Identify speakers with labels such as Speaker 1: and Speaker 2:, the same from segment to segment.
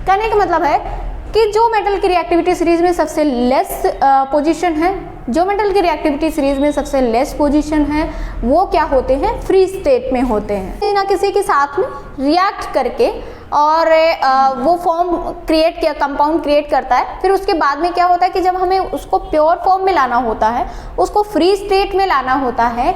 Speaker 1: कहने का मतलब है कि जो मेटल की रिएक्टिविटी सीरीज में सबसे लेस पोजीशन है, जो मेटल की रिएक्टिविटी सीरीज में सबसे लेस पोजीशन है, वो क्या होते हैं, फ्री स्टेट में होते हैं। ना किसी के साथ में रिएक्ट करके और वो फॉर्म क्रिएट किया, कंपाउंड क्रिएट करता है, फिर उसके बाद में क्या होता है कि जब हमें उसको प्योर फॉर्म में लाना होता है, उसको फ्री स्टेट में लाना होता है,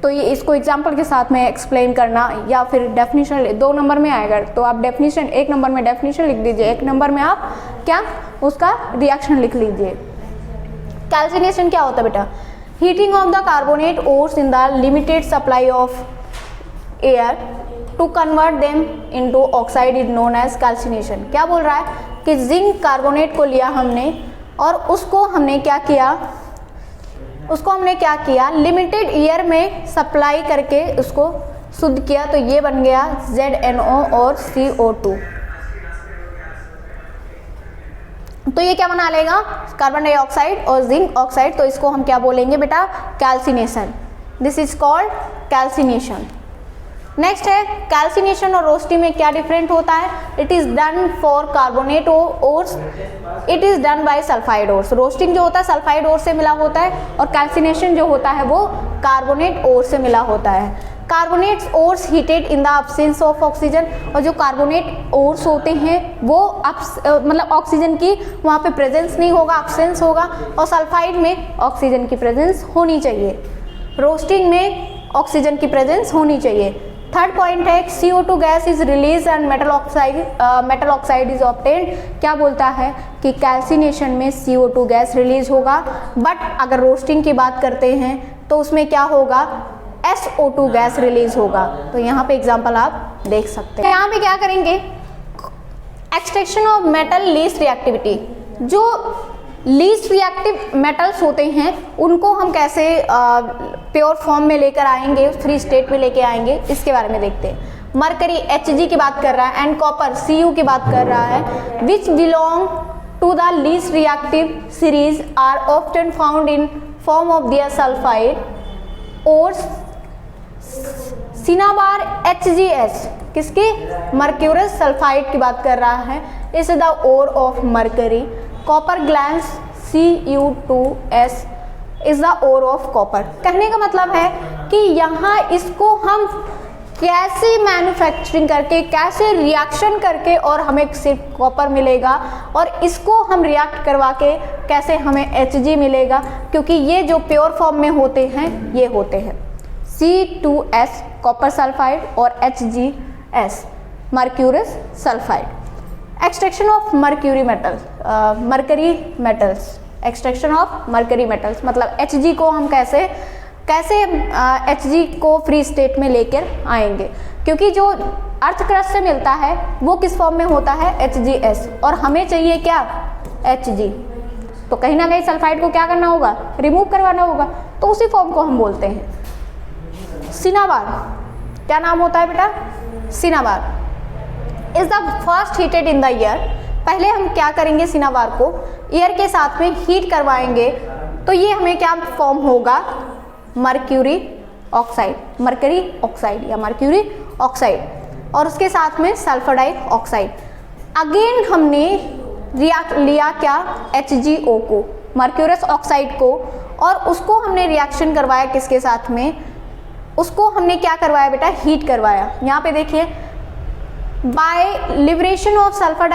Speaker 1: तो ये इसको एग्जाम्पल के साथ में एक्सप्लेन करना या फिर डेफिनेशन 2 नंबर में आएगा तो आप डेफिनेशन 1 नंबर में डेफिनेशन लिख दीजिए, 1 नंबर में आप क्या उसका रिएक्शन लिख लीजिए। कैल्सिनेशन क्या होता है बेटा, heating of the carbonate ores in the limited supply of air to convert them into oxide is known as calcination. क्या बोल रहा है कि जिंक कार्बोनेट को लिया हमने और उसको हमने क्या किया, लिमिटेड एयर में सप्लाई करके उसको शुद्ध किया, तो ये बन गया ZNO और CO2। तो ये क्या बना लेगा, कार्बन डाइऑक्साइड और जिंक ऑक्साइड, तो इसको हम क्या बोलेंगे बेटा, calcination. This is called calcination. Next है कैल्सिनेशन और रोस्टिंग में क्या डिफरेंट होता है, it is done for carbonate ores, it is done by sulphide ores. Roasting जो होता है सल्फाइड ओर से मिला होता है और कैल्सिनेशन जो होता है वो कार्बोनेट ओर से मिला होता है। Carbonates ores heated in the absence of oxygen, और जो कार्बोनेट ओर्स होते हैं वो मतलब ऑक्सीजन की वहाँ पे प्रेजेंस नहीं होगा, अब्सेंस होगा, और सल्फाइड में ऑक्सीजन की प्रेजेंस होनी चाहिए, रोस्टिंग में ऑक्सीजन की प्रेजेंस होनी चाहिए। थर्ड पॉइंट है CO2 gas is release and metal oxide is obtained. क्या बोलता है कि कैल्सिनेशन में CO2 गैस रिलीज होगा, बट अगर रोस्टिंग की बात करते हैं तो उसमें क्या होगा, SO2 गैस रिलीज होगा। तो यहाँ पे एग्जांपल आप देख सकते हैं। यहाँ पे क्या करेंगे, extraction of metal least reactivity. जो लीस्ट रिएक्टिव मेटल्स होते हैं उनको हम कैसे प्योर फॉर्म में लेकर आएंगे, फ्री स्टेट में लेके आएंगे, इसके बारे में देखते हैं। मरकरी Hg की बात कर रहा है एंड कॉपर Cu की बात कर रहा है, which belong to the least reactive series are often found in form of their sulphide और सिनाबार HgS। किसकी, मर्क्यूरस सल्फाइड की बात कर रहा है, is the ore of mercury. Copper glance Cu2S is the ore of copper. कहने का मतलब है कि यहाँ इसको हम कैसे मैन्युफैक्चरिंग करके, कैसे रिएक्शन करके और हमें सिर्फ कॉपर मिलेगा, और इसको हम रिएक्ट करवा के कैसे हमें Hg मिलेगा, क्योंकि ये जो प्योर फॉर्म में होते हैं ये होते हैं C2S कॉपर सल्फाइड और HgS mercurous sulphide. Extraction of mercury metals, mercury metals, extraction of mercury metals मतलब Hg को हम कैसे Hg को फ्री स्टेट में लेकर आएंगे, क्योंकि जो अर्थ क्रस्ट से मिलता है वो किस फॉर्म में होता है, HgS, और हमें चाहिए क्या, Hg। तो कहीं ना कहीं सल्फाइड को क्या करना होगा, रिमूव करवाना होगा, तो उसी फॉर्म को हम बोलते हैं सिनाबार। क्या नाम होता है बेटा, cinnabar is the first heated in the year. पहले हम क्या करेंगे, सिनाबार को एयर के साथ में हीट करवाएंगे, तो ये हमें क्या फॉर्म होगा, मर्क्यूरी ऑक्साइड, मरकरी ऑक्साइड या मर्क्यूरी ऑक्साइड, और उसके साथ में सल्फर डाइऑक्साइड। अगेन हमने लिया क्या, HgO को, मर्क्यूरस ऑक्साइड को, और उसको हमने रिएक्शन करवाया किसके साथ में, उसको हमने क्या करवाया बेटा, हीट करवाया। यहाँ पे देखिए, by liberation of sulphur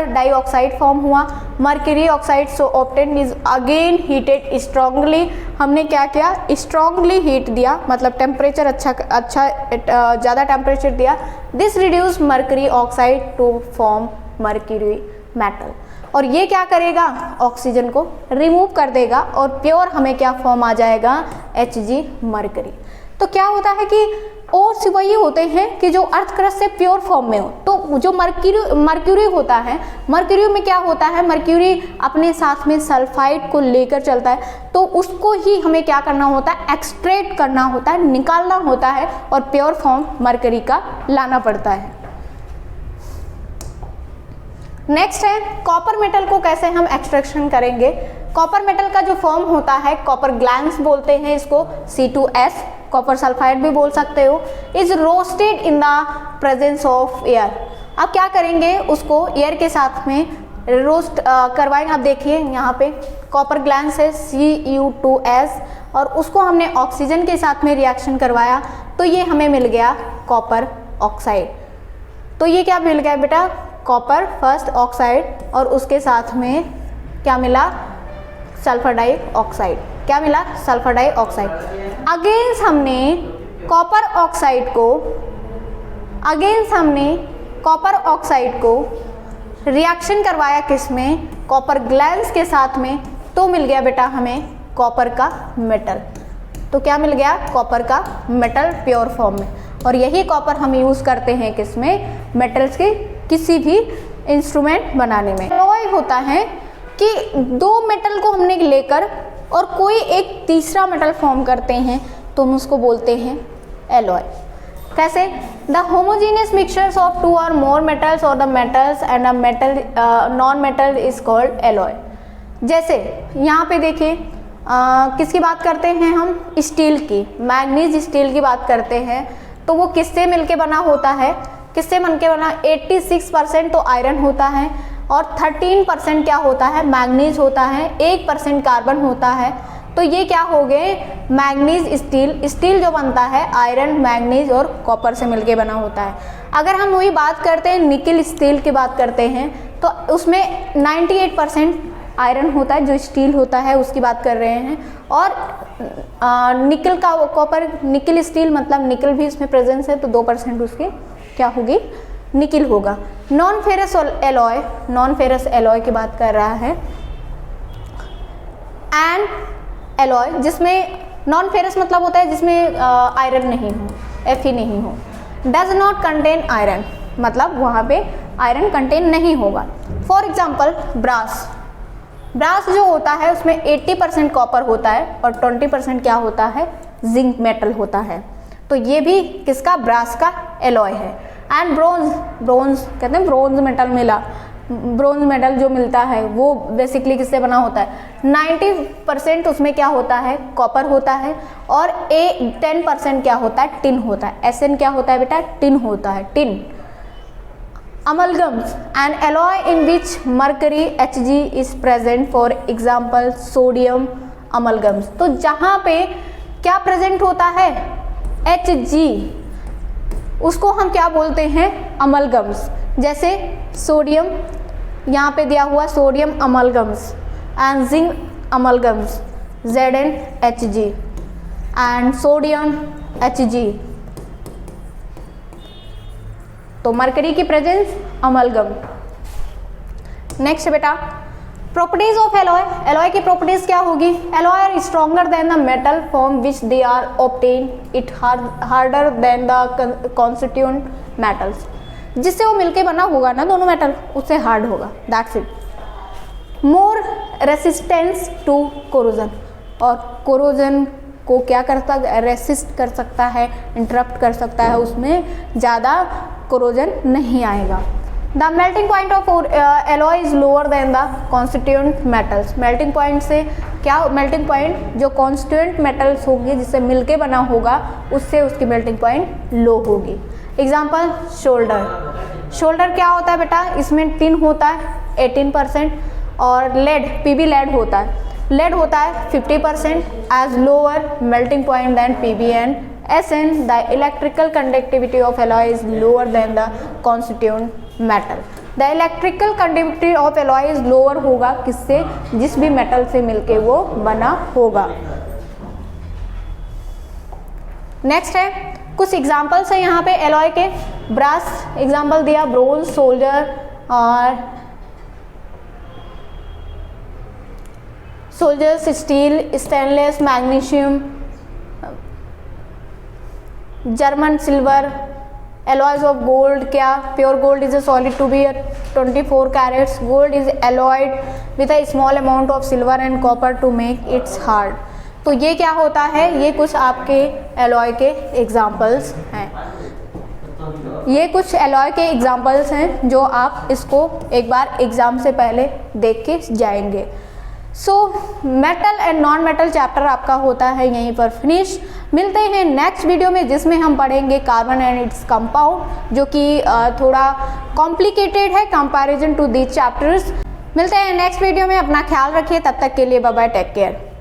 Speaker 1: dioxide form हुआ, mercury oxide so obtained is again heated strongly. हमने क्या किया, स्ट्रांगली हीट दिया, मतलब टेम्परेचर अच्छा ज़्यादा टेम्परेचर दिया। This reduce mercury oxide to form mercury metal, और ये क्या करेगा, ऑक्सीजन को रिमूव कर देगा, और प्योर हमें क्या फॉर्म आ जाएगा, Hg मर्करी। तो क्या होता है कि और वही होते हैं कि जो अर्थ क्रस्ट से प्योर फॉर्म में हो। तो जो मर्क्यूरी होता है, मर्क्यूरी में क्या होता है, मर्क्यूरी अपने साथ में सल्फाइड को लेकर चलता है, तो उसको ही हमें क्या करना होता है, एक्सट्रैक्ट करना होता है, निकालना होता है, और प्योर फॉर्म मर्क्यूरी का लाना पड़ता है। नेक्स्ट है कॉपर मेटल को कैसे हम एक्सट्रैक्शन करेंगे। कॉपर मेटल का जो फॉर्म होता है, कॉपर ग्लैंस बोलते हैं इसको, C2S कॉपर सल्फाइड भी बोल सकते हो, is roasted in the presence of air. अब क्या करेंगे, उसको एयर के साथ में रोस्ट करवाएंगे। आप देखिए यहाँ पे कॉपर ग्लैंस है Cu2S और उसको हमने ऑक्सीजन के साथ में रिएक्शन करवाया तो ये हमें मिल गया कॉपर ऑक्साइड। तो ये क्या मिल गया बेटा, कॉपर फर्स्ट ऑक्साइड और उसके साथ में क्या मिला, सल्फर डाइऑक्साइड। क्या मिला, सल्फर डाइऑक्साइड। अगेंस्ट हमने कॉपर ऑक्साइड को रिएक्शन करवाया किस में, कॉपर ग्लैंस के साथ में, तो मिल गया बेटा हमें कॉपर का मेटल। तो क्या मिल गया, कॉपर का मेटल प्योर फॉर्म में। और यही कॉपर हम यूज़ करते हैं किस में, मेटल्स के किसी भी इंस्ट्रूमेंट बनाने में। एलॉय होता है कि दो मेटल को हमने लेकर और कोई एक तीसरा मेटल फॉर्म करते हैं तो हम उसको बोलते हैं एलॉय। कैसे, the homogeneous mixtures of two or more metals or the metals and a metal non metal is called alloy. जैसे यहाँ पे देखिए किसकी बात करते हैं हम, स्टील की, मैग्नीज स्टील की बात करते हैं। तो वो किससे मिलके बना होता है, किससे मिलके बना, 86% तो आयरन होता है और 13% क्या होता है, मैग्नीज होता है, 1% कार्बन होता है। तो ये क्या हो गए, मैग्नीज स्टील। स्टील जो बनता है आयरन, मैग्नीज और कॉपर से मिलके बना होता है। अगर हम वही बात करते हैं निकल स्टील की बात करते हैं तो उसमें 98% आयरन होता है, जो स्टील होता है उसकी बात कर रहे हैं। और निकल का कॉपर, निकल स्टील मतलब निकल भी इसमें प्रेजेंस है तो 2% उसकी क्या होगी, निकल होगा। नॉन फेरस एलॉय की बात कर रहा है। एंड एलॉय जिसमें नॉन फेरस मतलब होता है जिसमें आयरन नहीं हो, Fe नहीं हो। डज नॉट कंटेन आयरन मतलब वहाँ पे आयरन कंटेन नहीं होगा। फॉर एग्जाम्पल ब्रास जो होता है उसमें 80% कॉपर होता है और 20% क्या होता है, जिंक मेटल होता है। तो ये भी किसका, ब्रास का एलॉय है। एंड ब्रोंज कहते हैं, ब्रोंज मेटल मिला, ब्रोंज मेटल जो मिलता है वो बेसिकली किससे बना होता है, 90% उसमें क्या होता है, कॉपर होता है और 10% क्या होता है, टिन होता है। Sn क्या होता है बेटा, टिन होता है, tin. Amalgams, an alloy in which mercury Hg is present, for example sodium amalgams। तो जहाँ पे क्या प्रेजेंट होता है, Hg, उसको हम क्या बोलते हैं, अमलगम्स। जैसे सोडियम यहाँ पे दिया हुआ sodium amalgams and zinc amalgams ZnHg and sodium Hg। तो मरकरी की प्रेजेंस, अमलगम। नेक्स्ट बेटा, प्रॉपर्टीज ऑफ एलॉय। एलॉय की प्रॉपर्टीज क्या होगी, alloy are stronger than the metal from which they are obtain, it harder than the constituent metals. जिससे वो मिलके बना होगा ना दोनों मेटल, उससे हार्ड होगा, that's it. More resistance to corrosion, और कोरोजन को क्या करता, रेसिस्ट कर सकता है, इंटरप्ट कर सकता है, उसमें ज़्यादा कोरोजन नहीं आएगा। The melting point of alloy is lower than the constituent metals. Melting point से क्या, मेल्टिंग पॉइंट जो कॉन्स्टिट्यूएंट मेटल्स होंगे जिससे मिलके बना होगा उससे उसकी मेल्टिंग पॉइंट लो होगी। एग्जाम्पल शोल्डर क्या होता है बेटा, इसमें टिन होता है 18% और लेड, पीबी लेड होता है, लेड होता है 50% as lower melting point than Pb and Sn। the electrical conductivity of alloy is lower than the constituent metal। the electrical conductivity of alloy is lower होगा किससे, जिस भी मेटल से मिलके वो बना होगा। नेक्स्ट है कुछ एग्जाम्पल्स है यहाँ पे एलॉय के। ब्रास एग्जाम्पल दिया, ब्रोंज, सोल्जर और solders, steel, stainless, magnesium, German silver. Alloys of gold क्या, pure gold is a solid to be 24 carats, gold is alloyed with a small amount of silver and copper to make its hard. तो ये क्या होता है, ये कुछ आपके alloy के एग्जाम्पल्स हैं। ये कुछ एलॉय के एग्जाम्पल्स हैं जो आप इसको एक बार एग्ज़ाम से पहले देख के जाएंगे। So metal and non metal chapter आपका होता है यहीं पर फिनिश। मिलते हैं नेक्स्ट वीडियो में जिसमें हम पढ़ेंगे कार्बन एंड इट्स कंपाउंड, जो कि थोड़ा कॉम्प्लिकेटेड है कंपैरिजन टू दीज चैप्टर्स। मिलते हैं नेक्स्ट वीडियो में, अपना ख्याल रखिए, तब तक के लिए बाय बाय, टेक केयर।